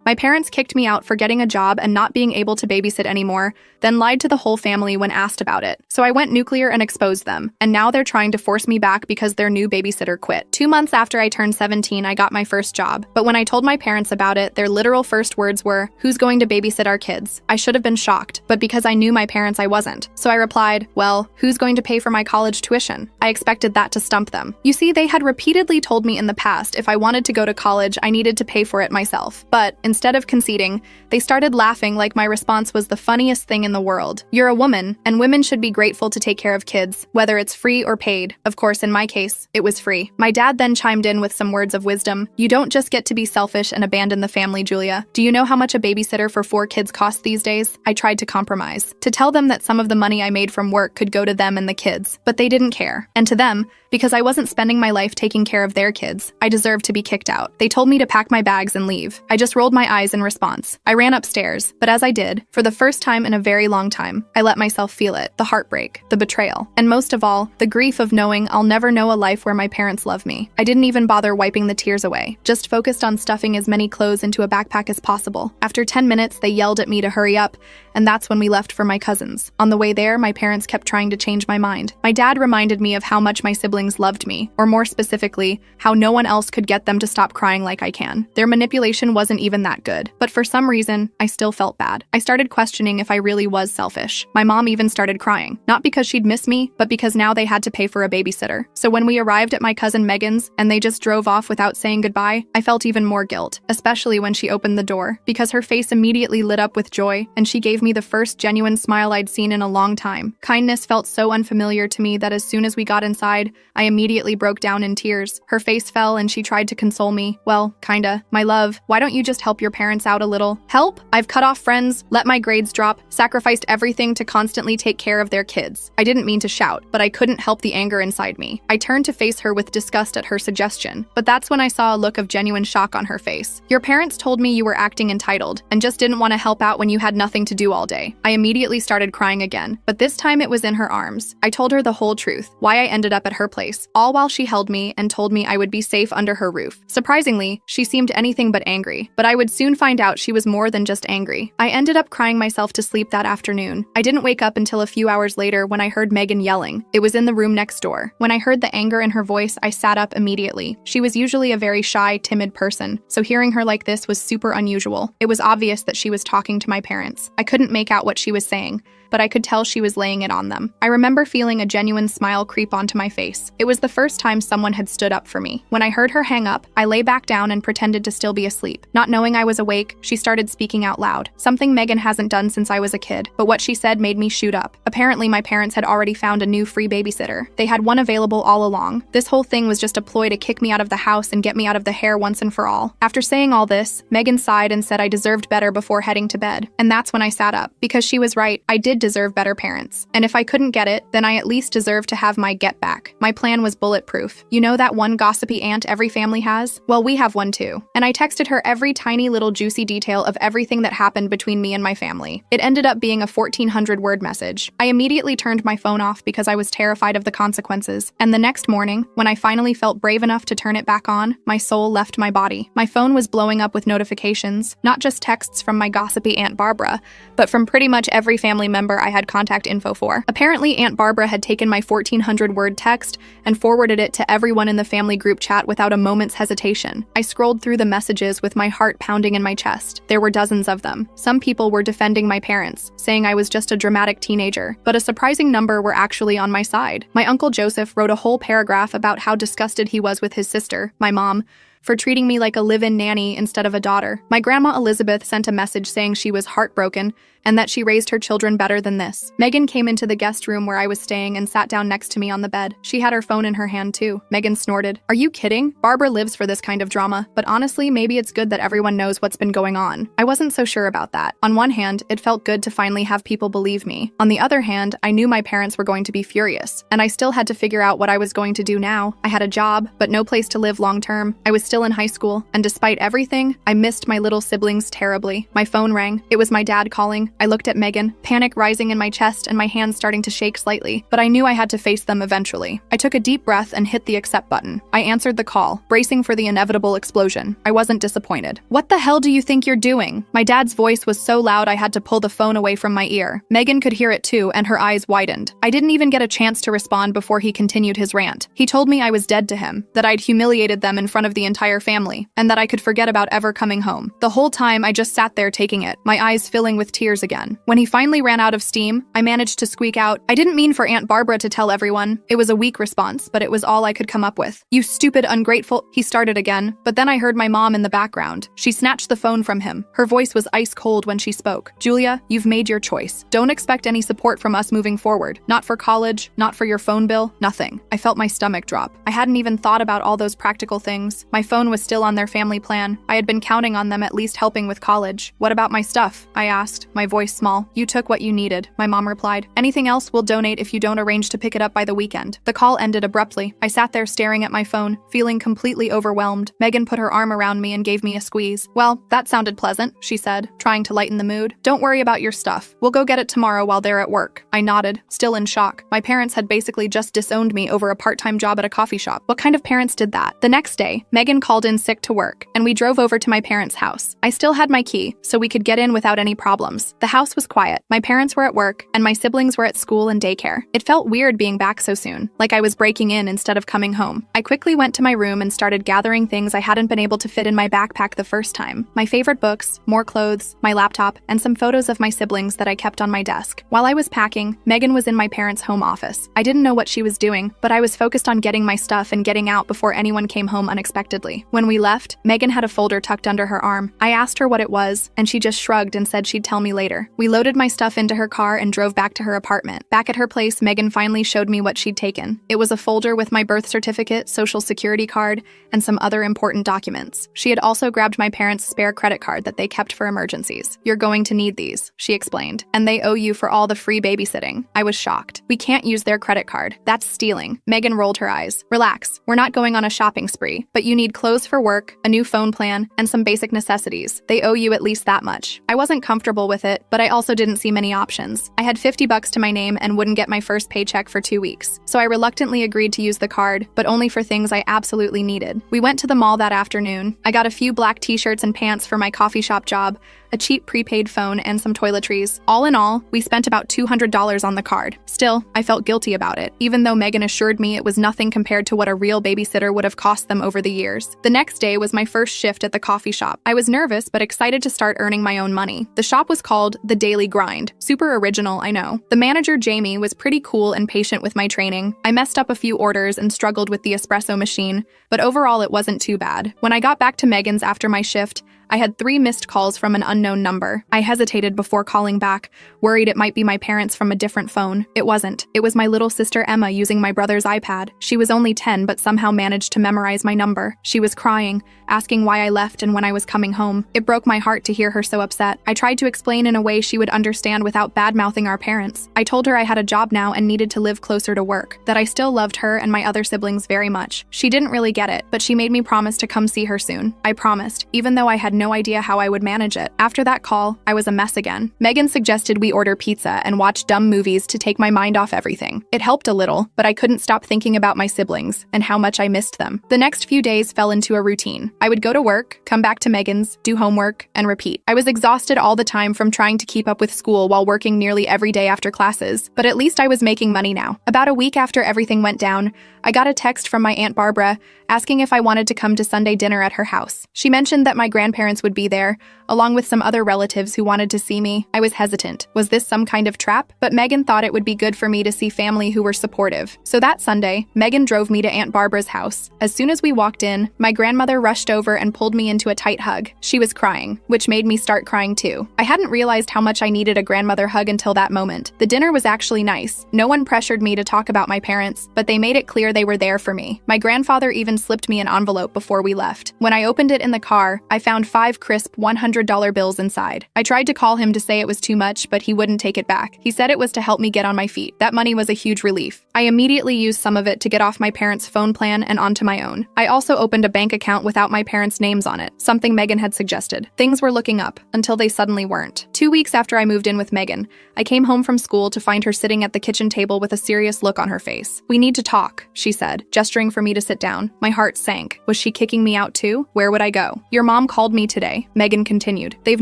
My parents kicked me out for getting a job and not being able to babysit anymore, then lied to the whole family when asked about it. So I went nuclear and exposed them, and now they're trying to force me back because their new babysitter quit. 2 months after I turned 17, I got my first job. But when I told my parents about it, their literal first words were, "Who's going to babysit our kids?" I should have been shocked, but because I knew my parents, I wasn't. So I replied, "Well, who's going to pay for my college tuition?" I expected that to stump them. You see, they had repeatedly told me in the past if I wanted to go to college, I needed to pay for it myself. But instead of conceding, they started laughing like my response was the funniest thing in the world. You're a woman, and women should be grateful to take care of kids, whether it's free or paid. Of course, in my case, it was free. My dad then chimed in with some words of wisdom. "You don't just get to be selfish and abandon the family, Julia. Do you know how much a babysitter for 4 kids costs these days?" I tried to compromise, to tell them that some of the money I made from work could go to them and the kids, but they didn't care. And to them, because I wasn't spending my life taking care of their kids, I deserved to be kicked out. They told me to pack my bags and leave. I just rolled my eyes in response. I ran upstairs, but as I did, for the first time in a very long time, I let myself feel it, the heartbreak, the betrayal, and most of all, the grief of knowing I'll never know a life where my parents love me. I didn't even bother wiping the tears away, just focused on stuffing as many clothes into a backpack as possible. After 10 minutes, they yelled at me to hurry up, and that's when we left for my cousins. On the way there, my parents kept trying to change my mind. My dad reminded me of how much my siblings loved me, or more specifically, how no one else could get them to stop crying like I can. Their manipulation wasn't even that good, but for some reason, I still felt bad. I started questioning if I really was selfish. My mom even started crying, not because she'd miss me, but because now they had to pay for a babysitter. So when we arrived at my cousin Megan's and they just drove off without saying goodbye, I felt even more guilt, especially when she opened the door, because her face immediately lit up with joy, and she gave me the first genuine smile I'd seen in a long time. Kindness felt so unfamiliar to me that as soon as we got inside, I immediately broke down in tears. Her face fell and she tried to console me. "Well, kinda. My love, why don't you just help your parents out a little?" Help? I've cut off friends, let my grades drop, sacrificed everything to constantly take care of their kids. I didn't mean to shout, but I couldn't help the anger inside me. I turned to face her with disgust at her suggestion, but that's when I saw a look of genuine shock on her face. "Your parents told me you were acting entitled and just didn't want to help out when you had nothing to do all day." I immediately started crying again, but this time it was in her arms. I told her the whole truth, why I ended up at her place, all while she held me and told me I would be safe under her roof. Surprisingly, she seemed anything but angry, but I would soon find out she was more than just angry. I ended up crying myself to sleep that afternoon. I didn't wake up until a few hours later when I heard Megan yelling. It was in the room next door. When I heard the anger in her voice, I sat up immediately. She was usually a very shy, timid person, so hearing her like this was super unusual. It was obvious that she was talking to my parents. I couldn't make out what she was saying, but I could tell she was laying it on them. I remember feeling a genuine smile creep onto my face. It was the first time someone had stood up for me. When I heard her hang up, I lay back down and pretended to still be asleep. Not knowing I was awake, she started speaking out loud, something Megan hasn't done since I was a kid, but what she said made me shoot up. Apparently, my parents had already found a new free babysitter. They had one available all along. This whole thing was just a ploy to kick me out of the house and get me out of the hair once and for all. After saying all this, Megan sighed and said I deserved better before heading to bed. And that's when I sat up, because she was right. I did deserve better parents. And if I couldn't get it, then I at least deserved to have my get back. My plan was bulletproof. You know that one gossipy aunt every family has? Well, we have one too. And I texted her every tiny little juicy detail of everything that happened between me and my family. It ended up being a 1,400-word message. I immediately turned my phone off because I was terrified of the consequences. And the next morning, when I finally felt brave enough to turn it back on, my soul left my body. My phone was blowing up with notifications, not just texts from my gossipy Aunt Barbara, but from pretty much every family member I had contact info for. Apparently, Aunt Barbara had taken my 1,400-word text and forwarded it to everyone in the family group chat without a moment's hesitation. I scrolled through the messages with my heart pounding in my chest. There were dozens of them. Some people were defending my parents, saying I was just a dramatic teenager, but a surprising number were actually on my side. My Uncle Joseph wrote a whole paragraph about how disgusted he was with his sister, my mom, for treating me like a live-in nanny instead of a daughter. My grandma Elizabeth sent a message saying she was heartbroken and that she raised her children better than this. Megan came into the guest room where I was staying and sat down next to me on the bed. She had her phone in her hand too. Megan snorted. "Are you kidding? Barbara lives for this kind of drama, but honestly, maybe it's good that everyone knows what's been going on." I wasn't so sure about that. On one hand, it felt good to finally have people believe me. On the other hand, I knew my parents were going to be furious, and I still had to figure out what I was going to do now. I had a job, but no place to live long term. I was still in high school, and despite everything, I missed my little siblings terribly. My phone rang. It was my dad calling. I looked at Megan, panic rising in my chest and my hands starting to shake slightly, but I knew I had to face them eventually. I took a deep breath and hit the accept button. I answered the call, bracing for the inevitable explosion. I wasn't disappointed. "What the hell do you think you're doing?" My dad's voice was so loud I had to pull the phone away from my ear. Megan could hear it too, and her eyes widened. I didn't even get a chance to respond before he continued his rant. He told me I was dead to him, that I'd humiliated them in front of the entire family, and that I could forget about ever coming home. The whole time I just sat there taking it, my eyes filling with tears again. When he finally ran out of steam, I managed to squeak out, "I didn't mean for Aunt Barbara to tell everyone." It was a weak response, but it was all I could come up with. "You stupid, ungrateful," he started again, but then I heard my mom in the background. She snatched the phone from him. Her voice was ice cold when she spoke. "Julia, you've made your choice. Don't expect any support from us moving forward. Not for college, not for your phone bill, nothing." I felt my stomach drop. I hadn't even thought about all those practical things. My phone was still on their family plan. I had been counting on them at least helping with college. "What about my stuff?" I asked, my voice small. "You took what you needed," my mom replied. "Anything else we'll donate if you don't arrange to pick it up by the weekend." The call ended abruptly. I sat there staring at my phone, feeling completely overwhelmed. Megan put her arm around me and gave me a squeeze. "Well, that sounded pleasant," she said, trying to lighten the mood. "Don't worry about your stuff. We'll go get it tomorrow while they're at work." I nodded, still in shock. My parents had basically just disowned me over a part-time job at a coffee shop. What kind of parents did that? The next day, Megan called in sick to work, and we drove over to my parents' house. I still had my key, so we could get in without any problems. The house was quiet. My parents were at work, and my siblings were at school and daycare. It felt weird being back so soon, like I was breaking in instead of coming home. I quickly went to my room and started gathering things I hadn't been able to fit in my backpack the first time. My favorite books, more clothes, my laptop, and some photos of my siblings that I kept on my desk. While I was packing, Megan was in my parents' home office. I didn't know what she was doing, but I was focused on getting my stuff and getting out before anyone came home unexpectedly. When we left, Megan had a folder tucked under her arm. I asked her what it was, and she just shrugged and said she'd tell me later. We loaded my stuff into her car and drove back to her apartment. Back at her place, Megan finally showed me what she'd taken. It was a folder with my birth certificate, social security card, and some other important documents. She had also grabbed my parents' spare credit card that they kept for emergencies. "You're going to need these," she explained, "and they owe you for all the free babysitting." I was shocked. "We can't use their credit card. That's stealing." Megan rolled her eyes. "Relax. We're not going on a shopping spree, but you need clothes for work, a new phone plan, and some basic necessities. They owe you at least that much." I wasn't comfortable with it, but I also didn't see many options. I had $50 to my name and wouldn't get my first paycheck for 2 weeks, so I reluctantly agreed to use the card, but only for things I absolutely needed. We went to the mall that afternoon. I got a few black t-shirts and pants for my coffee shop job, a cheap prepaid phone, and some toiletries. All in all, we spent about $200 on the card. Still, I felt guilty about it, even though Megan assured me it was nothing compared to what a real babysitter would have cost them over the years. The next day was my first shift at the coffee shop. I was nervous but excited to start earning my own money. The shop was called The Daily Grind. Super original, I know. The manager, Jamie, was pretty cool and patient with my training. I messed up a few orders and struggled with the espresso machine, but overall it wasn't too bad. When I got back to Megan's after my shift, I had 3 missed calls from an unknown number. I hesitated before calling back, worried it might be my parents from a different phone. It wasn't. It was my little sister Emma using my brother's iPad. She was only 10 but somehow managed to memorize my number. She was crying, asking why I left and when I was coming home. It broke my heart to hear her so upset. I tried to explain in a way she would understand without bad-mouthing our parents. I told her I had a job now and needed to live closer to work, that I still loved her and my other siblings very much. She didn't really get it, but she made me promise to come see her soon. I promised, even though I had no idea how I would manage it. After that call, I was a mess again. Megan suggested we order pizza and watch dumb movies to take my mind off everything. It helped a little, but I couldn't stop thinking about my siblings and how much I missed them. The next few days fell into a routine. I would go to work, come back to Megan's, do homework, and repeat. I was exhausted all the time from trying to keep up with school while working nearly every day after classes, but at least I was making money now. About a week after everything went down, I got a text from my Aunt Barbara asking if I wanted to come to Sunday dinner at her house. She mentioned that my grandparents would be there, along with some other relatives who wanted to see me. I was hesitant. Was this some kind of trap? But Megan thought it would be good for me to see family who were supportive. So that Sunday, Megan drove me to Aunt Barbara's house. As soon as we walked in, my grandmother rushed over and pulled me into a tight hug. She was crying, which made me start crying too. I hadn't realized how much I needed a grandmother hug until that moment. The dinner was actually nice. No one pressured me to talk about my parents, but they made it clear they were there for me. My grandfather even slipped me an envelope before we left. When I opened it in the car, I found 5 crisp $100 $500 bills inside. I tried to call him to say it was too much, but he wouldn't take it back. He said it was to help me get on my feet. That money was a huge relief. I immediately used some of it to get off my parents' phone plan and onto my own. I also opened a bank account without my parents' names on it, something Megan had suggested. Things were looking up, until they suddenly weren't. 2 weeks after I moved in with Megan, I came home from school to find her sitting at the kitchen table with a serious look on her face. "We need to talk," she said, gesturing for me to sit down. My heart sank. Was she kicking me out too? Where would I go? "Your mom called me today," Megan continued. "They've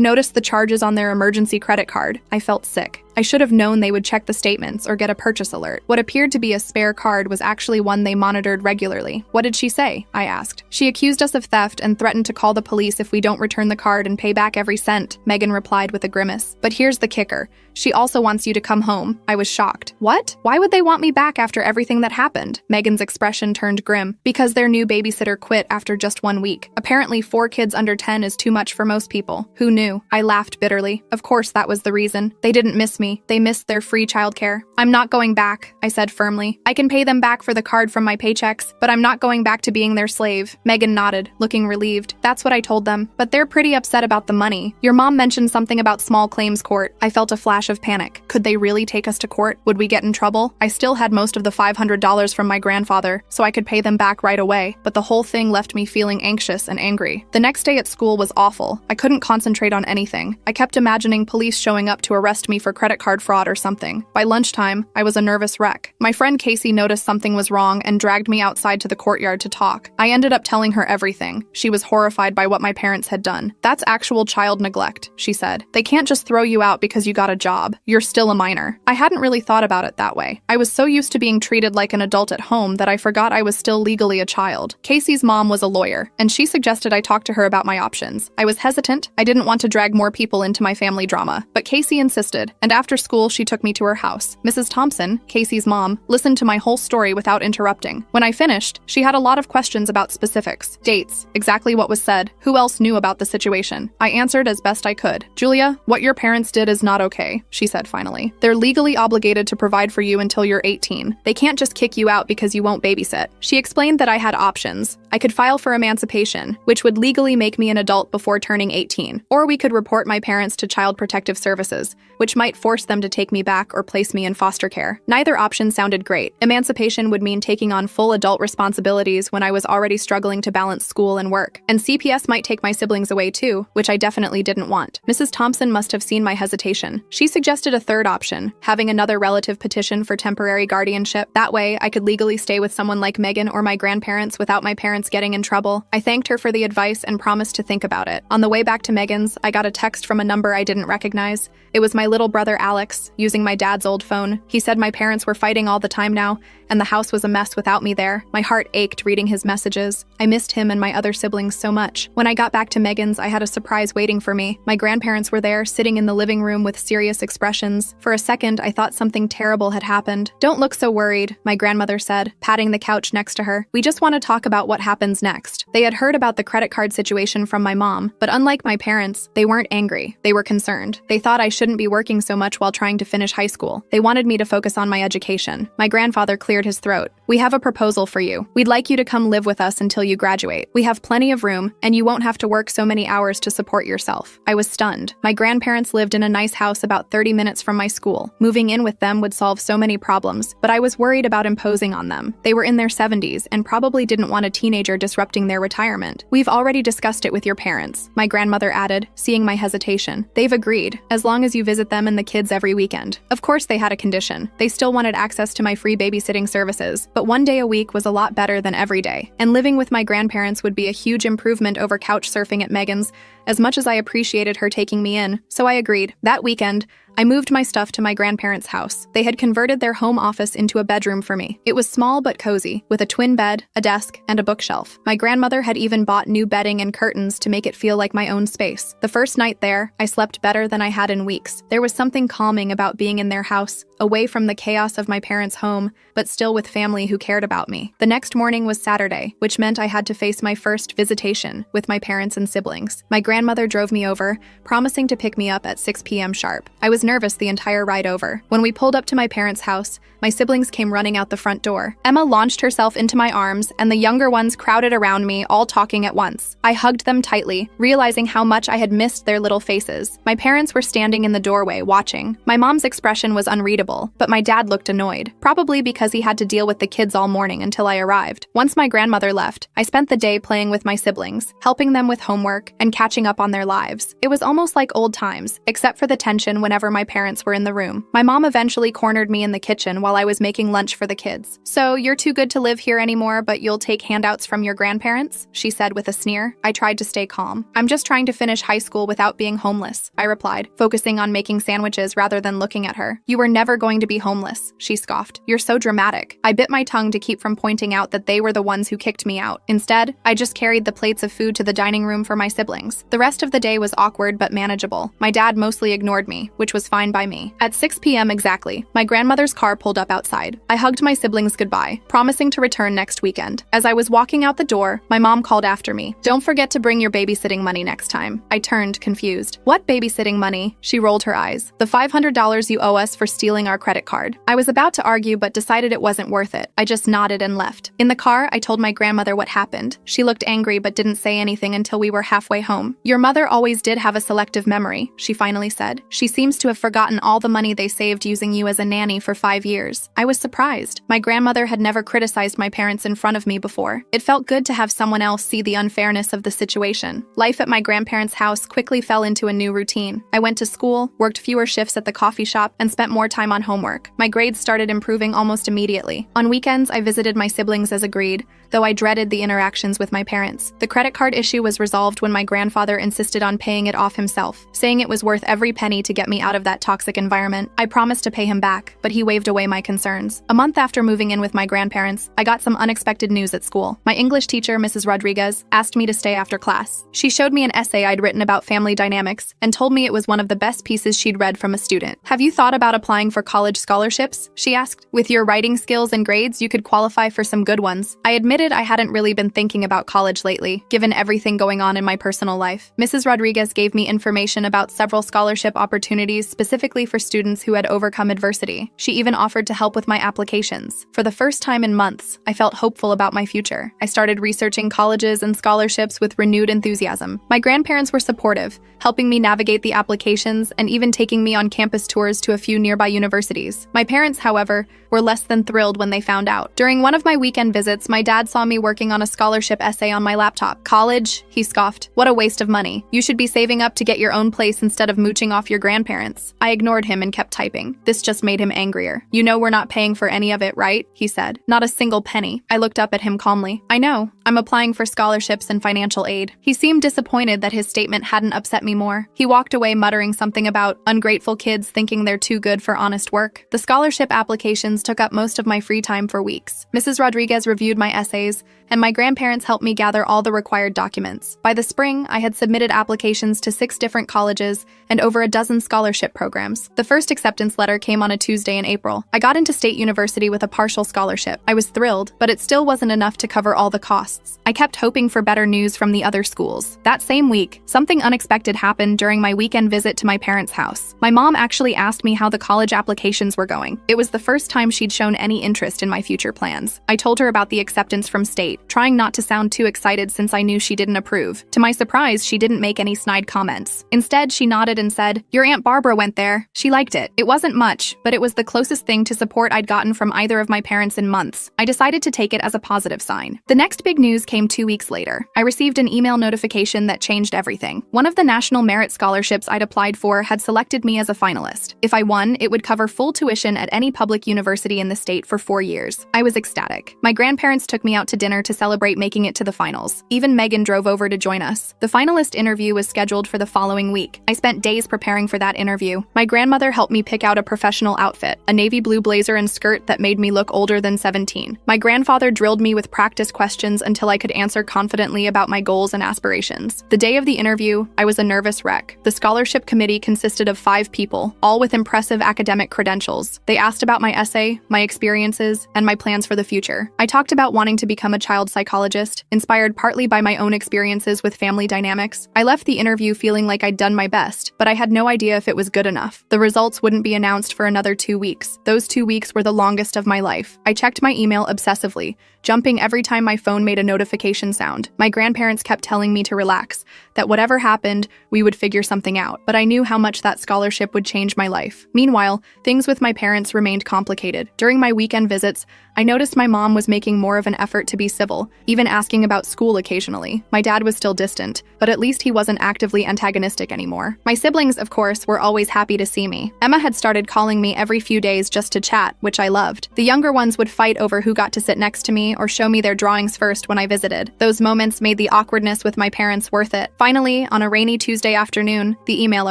noticed the charges on their emergency credit card." I felt sick. I should have known they would check the statements or get a purchase alert. What appeared to be a spare card was actually one they monitored regularly. "What did she say?" I asked. "She accused us of theft and threatened to call the police if we don't return the card and pay back every cent," Megan replied with a grimace. "But here's the kicker. She also wants you to come home." I was shocked. "What? Why would they want me back after everything that happened?" Megan's expression turned grim. "Because their new babysitter quit after just 1 week. Apparently 4 kids under 10 is too much for most people. Who knew?" I laughed bitterly. Of course that was the reason. They didn't miss me. They missed their free childcare. "I'm not going back," I said firmly. "I can pay them back for the card from my paychecks, but I'm not going back to being their slave." Megan nodded, looking relieved. "That's what I told them, but they're pretty upset about the money. Your mom mentioned something about small claims court." I felt a flash of panic. Could they really take us to court? Would we get in trouble? I still had most of the $500 from my grandfather, so I could pay them back right away, but the whole thing left me feeling anxious and angry. The next day at school was awful. I couldn't concentrate on anything. I kept imagining police showing up to arrest me for credit card fraud or something. By lunchtime, I was a nervous wreck. My friend Casey noticed something was wrong and dragged me outside to the courtyard to talk. I ended up telling her everything. She was horrified by what my parents had done. "That's actual child neglect," she said. "They can't just throw you out because you got a job. You're still a minor." I hadn't really thought about it that way. I was so used to being treated like an adult at home that I forgot I was still legally a child. Casey's mom was a lawyer, and she suggested I talk to her about my options. I was hesitant. I didn't want to drag more people into my family drama, but Casey insisted, and after school she took me to her house. Mrs. Thompson, Casey's mom, listened to my whole story without interrupting. When I finished, she had a lot of questions about specifics, dates, exactly what was said, who else knew about the situation. I answered as best I could. "Julia, what your parents did is not okay," she said finally. "They're legally obligated to provide for you until you're 18. They can't just kick you out because you won't babysit." She explained that I had options. I could file for emancipation, which would legally make me an adult before turning 18, or we could report my parents to Child Protective Services, which might force them to take me back or place me in foster care. Neither option sounded great. Emancipation would mean taking on full adult responsibilities when I was already struggling to balance school and work. And CPS might take my siblings away too, which I definitely didn't want. Mrs. Thompson must have seen my hesitation. She suggested a third option, having another relative petition for temporary guardianship. That way, I could legally stay with someone like Megan or my grandparents without my parents getting in trouble. I thanked her for the advice and promised to think about it. On the way back to Megan's, I got a text from a number I didn't recognize. It was my little brother Alex, using my dad's old phone. He said my parents were fighting all the time now, and the house was a mess without me there. My heart ached reading his messages. I missed him and my other siblings so much. When I got back to Megan's, I had a surprise waiting for me. My grandparents were there, sitting in the living room with serious expressions. For a second, I thought something terrible had happened. "Don't look so worried," my grandmother said, patting the couch next to her. "We just want to talk about what happens next." They had heard about the credit card situation from my mom, but unlike my parents, they weren't angry. They were concerned. They thought I shouldn't be working so much while trying to finish high school. They wanted me to focus on my education. My grandfather cleared his throat. "We have a proposal for you. We'd like you to come live with us until you graduate. We have plenty of room, and you won't have to work so many hours to support yourself." I was stunned. My grandparents lived in a nice house about 30 minutes from my school. Moving in with them would solve so many problems, but I was worried about imposing on them. They were in their 70s and probably didn't want a teenager disrupting their retirement. "We've already discussed it with your parents," my grandmother added, seeing my hesitation. "They've agreed, as long as you visit them and the kids every weekend." Of course they had a condition. They still wanted access to my free babysitting services, but 1 day a week was a lot better than every day. And living with my grandparents would be a huge improvement over couch surfing at Megan's, as much as I appreciated her taking me in, so I agreed. That weekend, I moved my stuff to my grandparents' house. They had converted their home office into a bedroom for me. It was small but cozy, with a twin bed, a desk, and a bookshelf. My grandmother had even bought new bedding and curtains to make it feel like my own space. The first night there, I slept better than I had in weeks. There was something calming about being in their house, away from the chaos of my parents' home, but still with family who cared about me. The next morning was Saturday, which meant I had to face my first visitation with my parents and siblings. My grandmother drove me over, promising to pick me up at 6 p.m. sharp. I was nervous the entire ride over. When we pulled up to my parents' house, my siblings came running out the front door. Emma launched herself into my arms, and the younger ones crowded around me, all talking at once. I hugged them tightly, realizing how much I had missed their little faces. My parents were standing in the doorway, watching. My mom's expression was unreadable, but my dad looked annoyed, probably because he had to deal with the kids all morning until I arrived. Once my grandmother left, I spent the day playing with my siblings, helping them with homework, and catching up on their lives. It was almost like old times, except for the tension whenever my parents were in the room. My mom eventually cornered me in the kitchen while I was making lunch for the kids. "So you're too good to live here anymore, but you'll take handouts from your grandparents?" she said with a sneer. I tried to stay calm. "I'm just trying to finish high school without being homeless," I replied, focusing on making sandwiches rather than looking at her. "You were never going to be homeless," she scoffed. "You're so dramatic." I bit my tongue to keep from pointing out that they were the ones who kicked me out. Instead, I just carried the plates of food to the dining room for my siblings. The rest of the day was awkward but manageable. My dad mostly ignored me, which was fine by me. At 6 p.m. exactly, my grandmother's car pulled up outside. I hugged my siblings goodbye, promising to return next weekend. As I was walking out the door, my mom called after me. "Don't forget to bring your babysitting money next time." I turned, confused. "What babysitting money?" She rolled her eyes. "The $500 you owe us for stealing our credit card." I was about to argue but decided it wasn't worth it. I just nodded and left. In the car, I told my grandmother what happened. She looked angry but didn't say anything until we were halfway home. "Your mother always did have a selective memory," she finally said. "She seems to have forgotten all the money they saved using you as a nanny for 5 years." I was surprised. My grandmother had never criticized my parents in front of me before. It felt good to have someone else see the unfairness of the situation. Life at my grandparents' house quickly fell into a new routine. I went to school, worked fewer shifts at the coffee shop, and spent more time on homework. My grades started improving almost immediately. On weekends, I visited my siblings as agreed, though I dreaded the interactions with my parents. The credit card issue was resolved when my grandfather insisted on paying it off himself, saying it was worth every penny to get me out of that toxic environment. I promised to pay him back, but he waved away my concerns. A month after moving in with my grandparents, I got some unexpected news at school. My English teacher, Mrs. Rodriguez, asked me to stay after class. She showed me an essay I'd written about family dynamics and told me it was one of the best pieces she'd read from a student. "Have you thought about applying for college scholarships?" she asked. "With your writing skills and grades, you could qualify for some good ones." I admitted I hadn't really been thinking about college lately, given everything going on in my personal life. Mrs. Rodriguez gave me information about several scholarship opportunities specifically for students who had overcome adversity. She even offered to help with my applications. For the first time in months, I felt hopeful about my future. I started researching colleges and scholarships with renewed enthusiasm. My grandparents were supportive, helping me navigate the applications and even taking me on campus tours to a few nearby universities. My parents, however, were less than thrilled when they found out. During one of my weekend visits, my dad saw me working on a scholarship essay on my laptop. "College?" he scoffed. "What a waste of money. You should be saving up to get your own place instead of mooching off your grandparents." I ignored him and kept typing. This just made him angrier. "You know we're not paying for any of it, right?" he said. "Not a single penny." I looked up at him calmly. "I know. I'm applying for scholarships and financial aid." He seemed disappointed that his statement hadn't upset me more. He walked away muttering something about ungrateful kids thinking they're too good for honest work. The scholarship applications took up most of my free time for weeks. Mrs. Rodriguez reviewed my essays, and my grandparents helped me gather all the required documents. By the spring, I had submitted applications to 6 different colleges and over a dozen scholarship programs. The first acceptance letter came on a Tuesday in April. I got into State University with a partial scholarship. I was thrilled, but it still wasn't enough to cover all the costs. I kept hoping for better news from the other schools. That same week, something unexpected happened during my weekend visit to my parents' house. My mom actually asked me how the college applications were going. It was the first time she'd shown any interest in my future plans. I told her about the acceptance from State, trying not to sound too excited since I knew she didn't approve. To my surprise, she didn't make any snide comments. Instead, she nodded and said, "Your Aunt Barbara went there. She liked it." It wasn't much, but it was the closest thing to support I'd gotten from either of my parents in months. I decided to take it as a positive sign. The next big news came 2 weeks later. I received an email notification that changed everything. One of the National Merit Scholarships I'd applied for had selected me as a finalist. If I won, it would cover full tuition at any public university in the state for 4 years. I was ecstatic. My grandparents took me out to dinner to celebrate making it to the finals. Even Megan drove over to join us. The finalist interview was scheduled for the following week. I spent days preparing for that interview. My grandmother helped me pick out a professional outfit, a navy blue blazer and skirt that made me look older than 17. My grandfather drilled me with practice questions until I could answer confidently about my goals and aspirations. The day of the interview, I was a nervous wreck. The scholarship committee consisted of 5 people, all with impressive academic academic credentials. They asked about my essay, my experiences, and my plans for the future. I talked about wanting to become a child psychologist, inspired partly by my own experiences with family dynamics. I left the interview feeling like I'd done my best, but I had no idea if it was good enough. The results wouldn't be announced for another 2 weeks. Those 2 weeks were the longest of my life. I checked my email obsessively, jumping every time my phone made a notification sound. My grandparents kept telling me to relax, that whatever happened, we would figure something out. But I knew how much that scholarship would change my life. Meanwhile, things with my parents remained complicated. During my weekend visits, I noticed my mom was making more of an effort to be civil, even asking about school occasionally. My dad was still distant, but at least he wasn't actively antagonistic anymore. My siblings, of course, were always happy to see me. Emma had started calling me every few days just to chat, which I loved. The younger ones would fight over who got to sit next to me or show me their drawings first when I visited. Those moments made the awkwardness with my parents worth it. Finally, on a rainy Tuesday afternoon, the email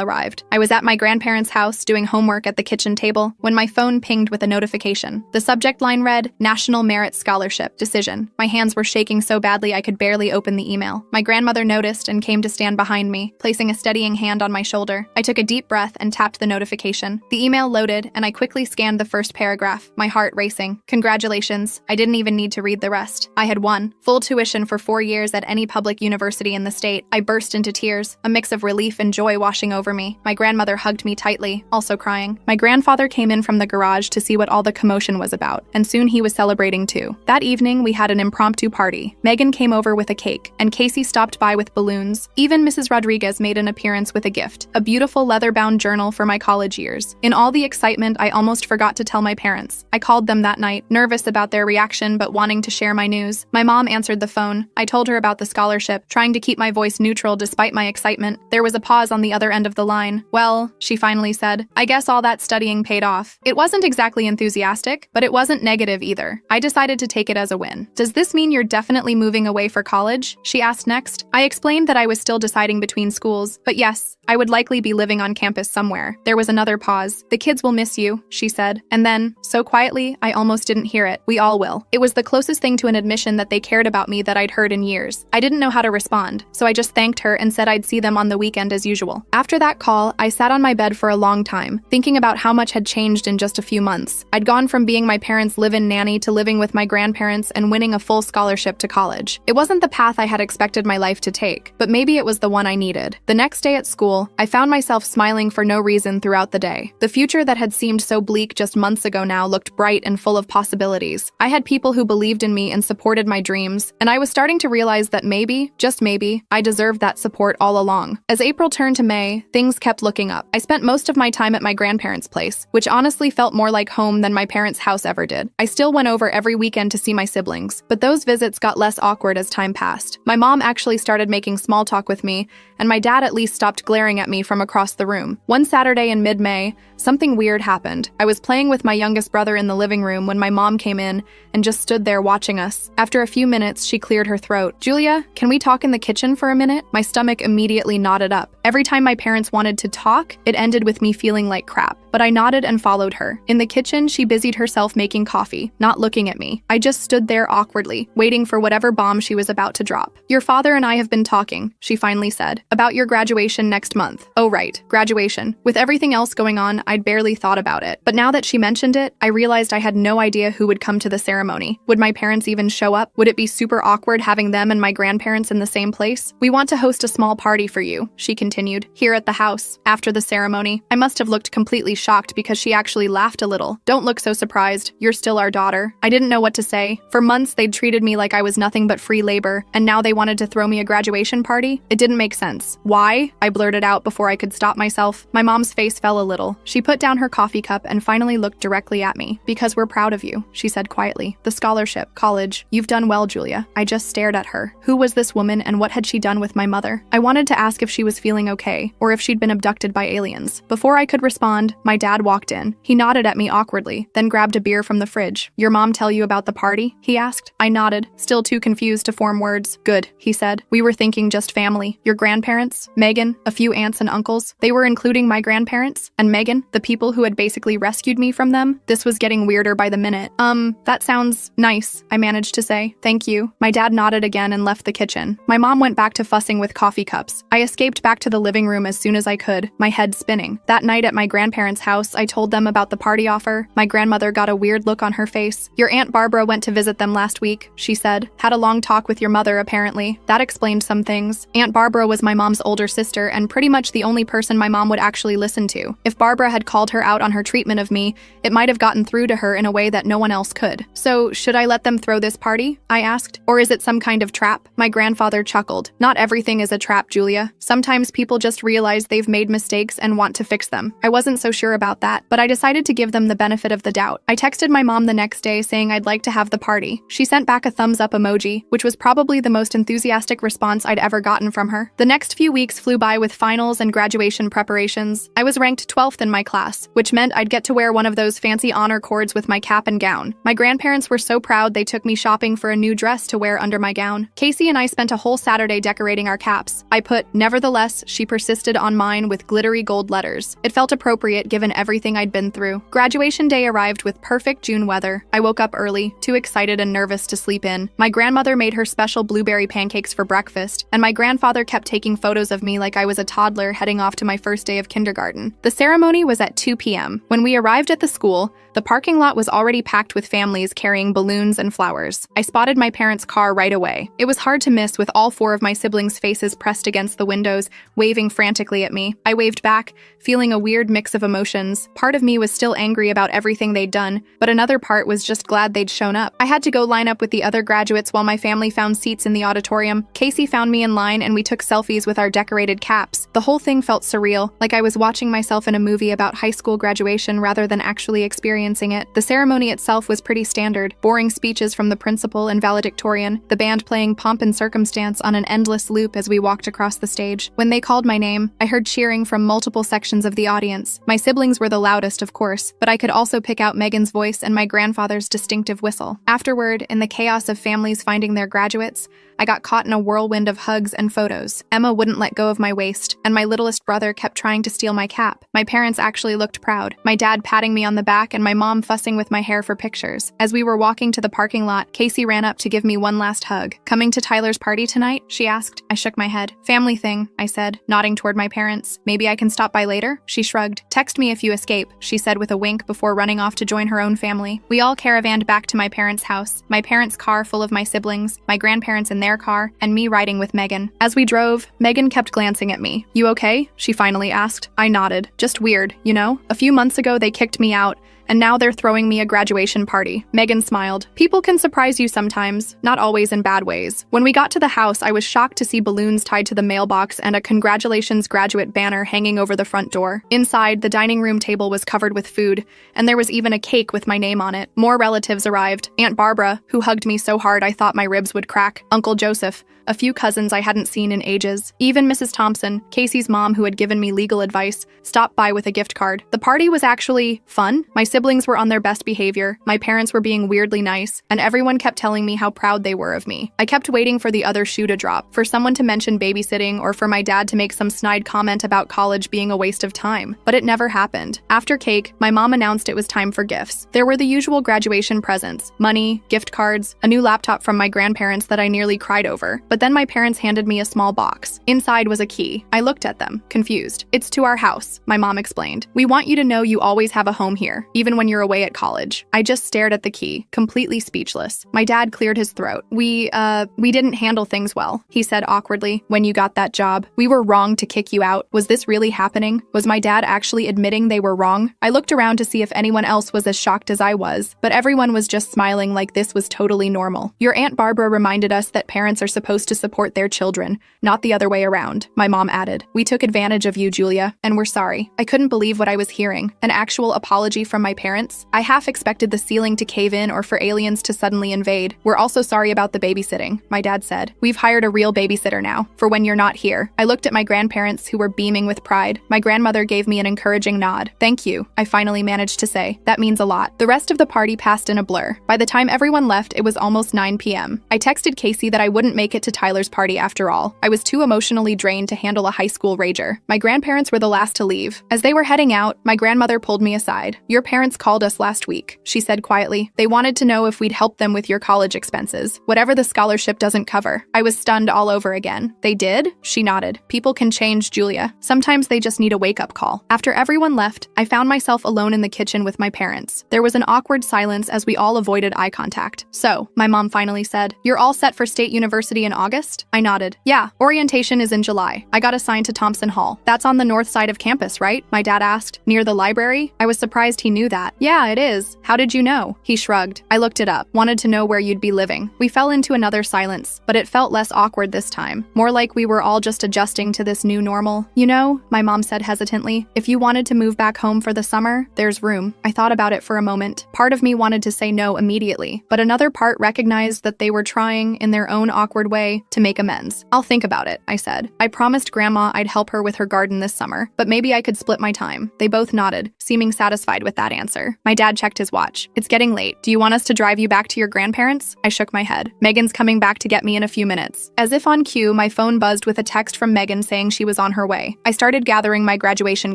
arrived. I was at my grandparents' house doing homework at the kitchen table when my phone pinged with a notification. The subject line read, National Merit Scholarship Decision. My hands were shaking so badly I could barely open the email. My grandmother noticed and came to stand behind me, placing a steadying hand on my shoulder. I took a deep breath and tapped the notification. The email loaded, and I quickly scanned the first paragraph, my heart racing. Congratulations. I didn't even need to read the rest. I had won. Full tuition for 4 years at any public university in the state. I burst into tears, a mix of relief and joy washing over me. My grandmother hugged me tightly, also crying. My grandfather came in from the garage to see what all the commotion was about, and soon he was celebrating too. That evening, we had an impromptu party. Megan came over with a cake, and Casey stopped by with balloons. Even Mrs. Rodriguez made an appearance with a gift, a beautiful leather-bound journal for my college years. In all the excitement, I almost forgot to tell my parents. I called them that night, nervous about their reaction but wanting to share my news. My mom answered the phone. I told her about the scholarship, trying to keep my voice neutral despite my excitement. There was a pause on the other end of the line. Well, she finally said, I guess all that studying paid off. It wasn't exactly enthusiastic, but it wasn't negative either. I decided to take it as a win. Does this mean you're definitely moving away for college? She asked next. I explained that I was still deciding between schools, but yes, I would likely be living on campus somewhere. There was another pause. The kids will miss you, she said. And then, so quietly, I almost didn't hear it. We all will. It was the closest thing to an admission that they cared about me that I'd heard in years. I didn't know how to respond, so I just thanked her and said I'd see them on the weekend as usual. After that call, I sat on my bed for a long time, thinking about how much had changed in just a few months. I'd gone from being my parents' live-in nanny to living with my grandparents and winning a full scholarship to college. It wasn't the path I had expected my life to take, but maybe it was the one I needed. The next day at school, I found myself smiling for no reason throughout the day. The future that had seemed so bleak just months ago now looked bright and full of possibilities. I had people who believed in me and supported my dreams, and I was starting to realize that maybe, just maybe, I deserved that support all along. As April turned to May, things kept looking up. I spent most of my time at my grandparents' place, which honestly felt more like home than my parents' house ever did. I still went over every weekend to see my siblings, but those visits got less awkward as time passed. My mom actually started making small talk with me, and my dad at least stopped glaring at me from across the room. One Saturday in mid-May, something weird happened. I was playing with my youngest brother in the living room when my mom came in and just stood there watching us. After a few minutes, she cleared her throat. Julia, can we talk in the kitchen for a minute? My stomach immediately knotted up. Every time my parents wanted to talk, it ended with me feeling like crap. But I nodded and followed her. In the kitchen, she busied herself making coffee, not looking at me. I just stood there awkwardly, waiting for whatever bomb she was about to drop. Your father and I have been talking, she finally said, about your graduation next month. Oh right, graduation. With everything else going on, I'd barely thought about it. But now that she mentioned it, I realized I had no idea who would come to the ceremony. Would my parents even show up? Would it be super awkward having them and my grandparents in the same place? We want to host a small party for you, she continued, here at the house. After the ceremony, I must have looked completely shocked because she actually laughed a little. Don't look so surprised. You're still our daughter. I didn't know what to say. For months, they'd treated me like I was nothing but free labor, and now they wanted to throw me a graduation party? It didn't make sense. Why? I blurted out before I could stop myself. My mom's face fell a little. She put down her coffee cup and finally looked directly at me. Because we're proud of you, she said quietly. The scholarship, college. You've done well, Julia. I just stared at her. Who was this woman and what had she done with my mother? I wanted to ask if she was feeling okay, or if she'd been abducted by aliens. Before I could respond, my dad walked in. He nodded at me awkwardly, then grabbed a beer from the fridge. Your mom tell you about the party? He asked. I nodded, still too confused to form words. Good, he said. We were thinking just family. Your grandparents, Megan, a few aunts and uncles. They were including my grandparents, and Megan, the people who had basically rescued me from them. This was getting weirder by the minute. That sounds nice, I managed to say. Thank you. My dad nodded again and left the kitchen. My mom went back to fussing with coffee cups. I escaped back to the living room as soon as I could, my head spinning. That night at my grandparents' parents' house, I told them about the party offer. My grandmother got a weird look on her face. Your Aunt Barbara went to visit them last week, she said. Had a long talk with your mother, apparently. That explained some things. Aunt Barbara was my mom's older sister and pretty much the only person my mom would actually listen to. If Barbara had called her out on her treatment of me, it might have gotten through to her in a way that no one else could. So, should I let them throw this party? I asked. Or is it some kind of trap? My grandfather chuckled. Not everything is a trap, Julia. Sometimes people just realize they've made mistakes and want to fix them. I wasn't so sure about that, but I decided to give them the benefit of the doubt. I texted my mom the next day saying I'd like to have the party. She sent back a thumbs up emoji, which was probably the most enthusiastic response I'd ever gotten from her. The next few weeks flew by with finals and graduation preparations. I was ranked 12th in my class, which meant I'd get to wear one of those fancy honor cords with my cap and gown. My grandparents were so proud they took me shopping for a new dress to wear under my gown. Casey and I spent a whole Saturday decorating our caps. I put, "Nevertheless," she persisted on mine with glittery gold letters. It felt appropriate given everything I'd been through. Graduation day arrived with perfect June weather. I woke up early, too excited and nervous to sleep in. My grandmother made her special blueberry pancakes for breakfast, and my grandfather kept taking photos of me like I was a toddler heading off to my first day of kindergarten. The ceremony was at 2 p.m. When we arrived at the school, the parking lot was already packed with families carrying balloons and flowers. I spotted my parents' car right away. It was hard to miss with all 4 of my siblings' faces pressed against the windows, waving frantically at me. I waved back, feeling a weird mix of emotions. Part of me was still angry about everything they'd done, but another part was just glad they'd shown up. I had to go line up with the other graduates while my family found seats in the auditorium. Casey found me in line and we took selfies with our decorated caps. The whole thing felt surreal, like I was watching myself in a movie about high school graduation rather than actually experiencing it. The ceremony itself was pretty standard. Boring speeches from the principal and valedictorian, the band playing Pomp and Circumstance on an endless loop as we walked across the stage. When they called my name, I heard cheering from multiple sections of the audience. My siblings were the loudest, of course, but I could also pick out Megan's voice and my grandfather's distinctive whistle. Afterward, in the chaos of families finding their graduates, I got caught in a whirlwind of hugs and photos. Emma wouldn't let go of my waist, and my littlest brother kept trying to steal my cap. My parents actually looked proud, my dad patting me on the back and my mom fussing with my hair for pictures. As we were walking to the parking lot, Casey ran up to give me one last hug. "Coming to Tyler's party tonight?" she asked. I shook my head. "Family thing," I said, nodding toward my parents. "Maybe I can stop by later?" She shrugged. "Text me if you escape," she said with a wink before running off to join her own family. We all caravanned back to my parents' house, my parents' car full of my siblings, my grandparents in their car, and me riding with Megan. As we drove, Megan kept glancing at me. "You okay?" she finally asked. I nodded. "Just weird, you know? A few months ago they kicked me out, and now they're throwing me a graduation party." Megan smiled. "People can surprise you sometimes, not always in bad ways." When we got to the house, I was shocked to see balloons tied to the mailbox and a "Congratulations Graduate" banner hanging over the front door. Inside, the dining room table was covered with food, and there was even a cake with my name on it. More relatives arrived. Aunt Barbara, who hugged me so hard I thought my ribs would crack. Uncle Joseph. A few cousins I hadn't seen in ages. Even Mrs. Thompson, Casey's mom who had given me legal advice, stopped by with a gift card. The party was actually fun. My siblings were on their best behavior, my parents were being weirdly nice, and everyone kept telling me how proud they were of me. I kept waiting for the other shoe to drop, for someone to mention babysitting or for my dad to make some snide comment about college being a waste of time. But it never happened. After cake, my mom announced it was time for gifts. There were the usual graduation presents, money, gift cards, a new laptop from my grandparents that I nearly cried over. But then my parents handed me a small box. Inside was a key. I looked at them, confused. "It's to our house," my mom explained. "We want you to know you always have a home here, even when you're away at college." I just stared at the key, completely speechless. My dad cleared his throat. We didn't handle things well," he said awkwardly. "When you got that job, we were wrong to kick you out. Was this really happening? Was my dad actually admitting they were wrong?" I looked around to see if anyone else was as shocked as I was, but everyone was just smiling like this was totally normal. "Your Aunt Barbara reminded us that parents are supposed to support their children, not the other way around," my mom added. "We took advantage of you, Julia, and we're sorry." I couldn't believe what I was hearing. An actual apology from my parents? I half expected the ceiling to cave in or for aliens to suddenly invade. "We're also sorry about the babysitting," my dad said. "We've hired a real babysitter now, for when you're not here." I looked at my grandparents, who were beaming with pride. My grandmother gave me an encouraging nod. "Thank you," I finally managed to say. "That means a lot." The rest of the party passed in a blur. By the time everyone left, it was almost 9 p.m. I texted Casey that I wouldn't make it to Tyler's party after all. I was too emotionally drained to handle a high school rager. My grandparents were the last to leave. As they were heading out, my grandmother pulled me aside. "Your parents called us last week," she said quietly. "They wanted to know if we'd help them with your college expenses, whatever the scholarship doesn't cover." I was stunned all over again. "They did?" She nodded. "People can change, Julia. Sometimes they just need a wake-up call." After everyone left, I found myself alone in the kitchen with my parents. There was an awkward silence as we all avoided eye contact. "So," my mom finally said, "you're all set for State University in August?" I nodded. "Yeah, orientation is in July. I got assigned to Thompson Hall. That's on the north side of campus, right?" My dad asked. "Near the library?" I was surprised he knew that. "Yeah, it is. How did you know?" He shrugged. "I looked it up. Wanted to know where you'd be living." We fell into another silence, but it felt less awkward this time. More like we were all just adjusting to this new normal. "You know," my mom said hesitantly, "if you wanted to move back home for the summer, there's room." I thought about it for a moment. Part of me wanted to say no immediately, but another part recognized that they were trying, in their own awkward way, to make amends. "I'll think about it," I said. I promised Grandma I'd help her with her garden this summer, but maybe I could split my time. They both nodded, seeming satisfied with that answer. My dad checked his watch. "It's getting late. Do you want us to drive you back to your grandparents?" I shook my head. "Megan's coming back to get me in a few minutes." As if on cue, my phone buzzed with a text from Megan saying she was on her way. I started gathering my graduation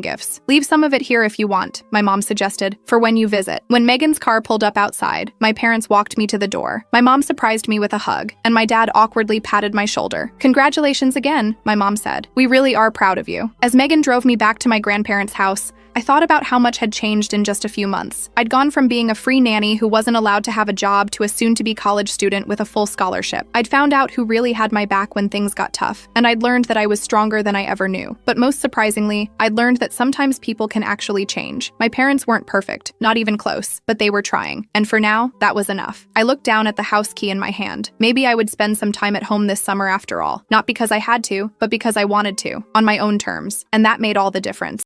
gifts. "Leave some of it here if you want," my mom suggested, "for when you visit." When Megan's car pulled up outside, my parents walked me to the door. My mom surprised me with a hug, and my dad awkwardly patted my shoulder. "Congratulations again," my mom said. "We really are proud of you." As Megan drove me back to my grandparents' house, I thought about how much had changed in just a few months. I'd gone from being a free nanny who wasn't allowed to have a job to a soon-to-be college student with a full scholarship. I'd found out who really had my back when things got tough, and I'd learned that I was stronger than I ever knew. But most surprisingly, I'd learned that sometimes people can actually change. My parents weren't perfect, not even close, but they were trying. And for now, that was enough. I looked down at the house key in my hand. Maybe I would spend some time at home this summer after all. Not because I had to, but because I wanted to, on my own terms. And that made all the difference.